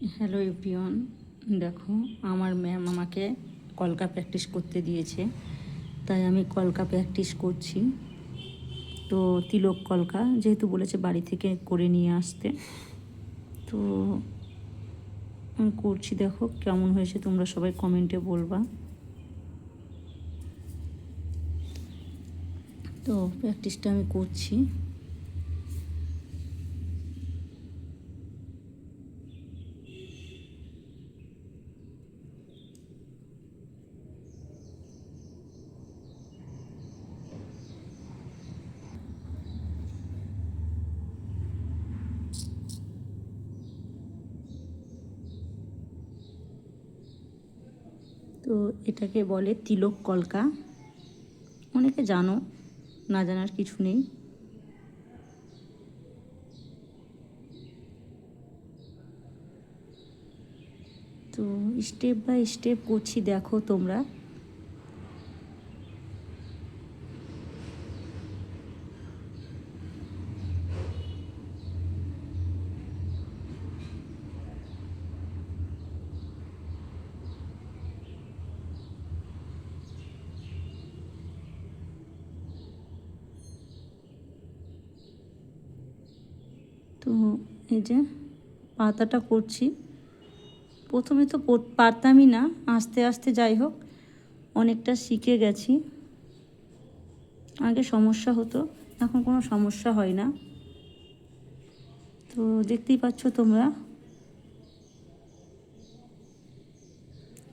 Hello everyone, দেখো আমার ma'am আমাকে কলকা প্র্যাকটিস করতে দিয়েছে, তাই আমি কলকা প্র্যাকটিস করছি। তো তিলক কলকা যেহেতু বলেছে বাড়ি থেকে করে নিয়ে আসতে, তো আমি করছি। দেখো কেমন হয়েছে, তোমরা সবাই কমেন্টে বলবা। তো প্র্যাকটিসটা আমি করছি। তো এটাকে বলে তিলক কলকা। অনেকে জানো, না জানার কিছু নেই। তো স্টেপ বাই স্টেপ করছি, দেখো তোমরা। তো এই যে পাতাটা করছি। প্রথমে তো পারতামই না, আস্তে আস্তে যাই হোক অনেকটা শিখে গেছি। আগে সমস্যা হতো, এখন কোনো সমস্যা হয় না। তো দেখতেই পাচ্ছ তোমরা,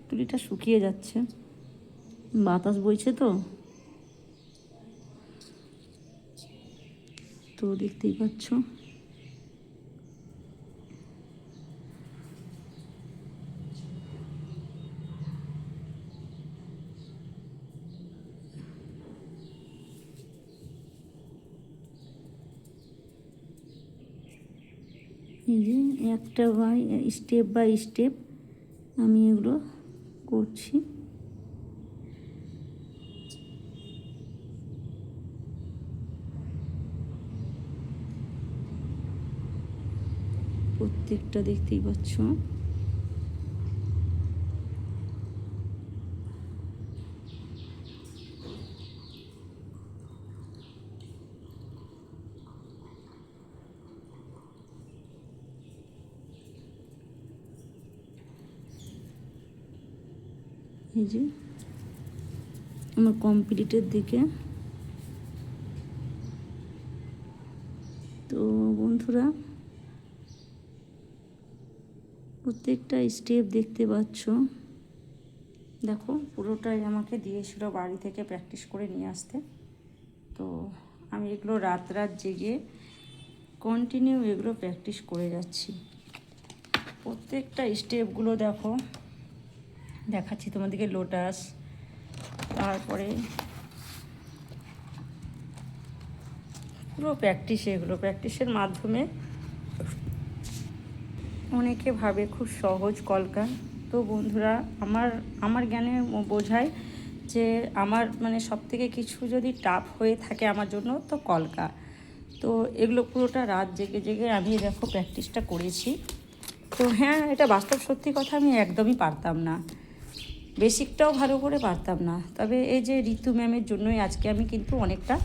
তুলিটা শুকিয়ে যাচ্ছে, বাতাস বইছে তো। তো দেখতেই পাচ্ছ। এই যে একটা বাই স্টেপ আমি এগুলো করছি। প্রত্যেকটা দেখতেই পাচ্ছ। এই যে আমার কমপ্লিটের দিকে। তো বন্ধুরা, প্রত্যেকটা স্টেপ দেখতে পাচ্ছ। দেখো পুরোটাই আমাকে দিয়েছিল বাড়ি থেকে প্র্যাকটিস করে নিয়ে আসতে। তো আমি এগুলো রাত জেগে কন্টিনিউ এগুলো প্র্যাকটিস করে যাচ্ছি। প্রত্যেকটা স্টেপগুলো দেখো, দেখাচ্ছি তোমাদেরকে। লোটাস, তারপরে পুরো প্র্যাকটিস, এগুলো প্র্যাকটিসের মাধ্যমে। অনেকে ভাবে খুব সহজ কলকা। তো বন্ধুরা, আমার জ্ঞানে বোঝায় যে আমার মানে সবথেকে কিছু যদি টাফ হয়ে থাকে আমার জন্য, তো কলকা। তো এগুলো পুরোটা রাত জেগে জেগে আমি দেখো প্র্যাকটিসটা করেছি। তো হ্যাঁ, এটা বাস্তব সত্যি কথা, আমি একদমই পারতাম না, বেসিকটাও ভালো করে পারতাম না। তবে এই যে ঋতু ম্যামের জন্যই আজকে আমি কিন্তু অনেকটা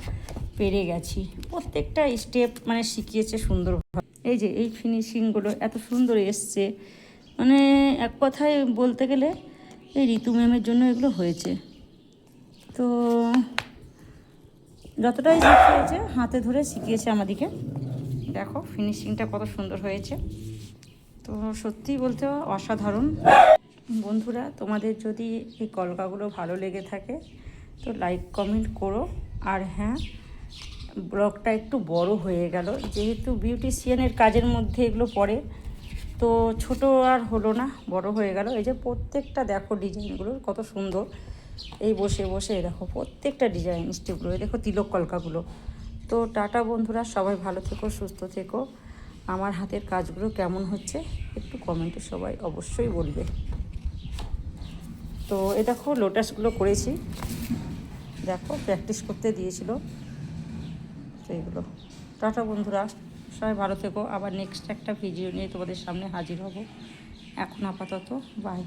পেরে গেছি। প্রত্যেকটা স্টেপ মানে শিখিয়েছে সুন্দরভাবে। এই যে এই ফিনিশিংগুলো এত সুন্দর এসছে, মানে এক কথায় বলতে গেলে এই ঋতু ম্যামের জন্য এগুলো হয়েছে। তো যতটাই শিখিয়েছে, হাতে ধরে শিখিয়েছে আমাদেরকে। দেখো ফিনিশিংটা কত সুন্দর হয়েছে। তো সত্যি বলতে অসাধারণ। বন্ধুরা, তোমাদের যদি এই কলকাগুলো ভালো লেগে থাকে তো লাইক কমেন্ট করো। আর হ্যাঁ, ব্লগটা একটু বড় হয়ে গেল, যেহেতু বিউটিশিয়ানের কাজের মধ্যে এগুলো পড়ে, তো ছোট আর হলো না, বড় হয়ে গেল। এই যে প্রত্যেকটা দেখো ডিজাইনগুলো কত সুন্দর। এই বসে বসে দেখো প্রত্যেকটা ডিজাইন স্টেপগুলো, দেখো তিলক কলকাগুলো। তো টাটা বন্ধুরা, সবাই ভালো থেকো, সুস্থ থেকো। আমার হাতের কাজগুলো কেমন হচ্ছে একটু কমেন্টে সবাই অবশ্যই বলবে। তো এ দেখো লোটাসগুলো করেছি, দেখো প্র্যাকটিস করতে দিয়েছিল। তো এগুলো টাটা বন্ধুরা, সবাই ভালো থেকো। আবার নেক্সট একটা ভিডিও নিয়ে তোমাদের সামনে হাজির হব। এখন আপাতত বাই।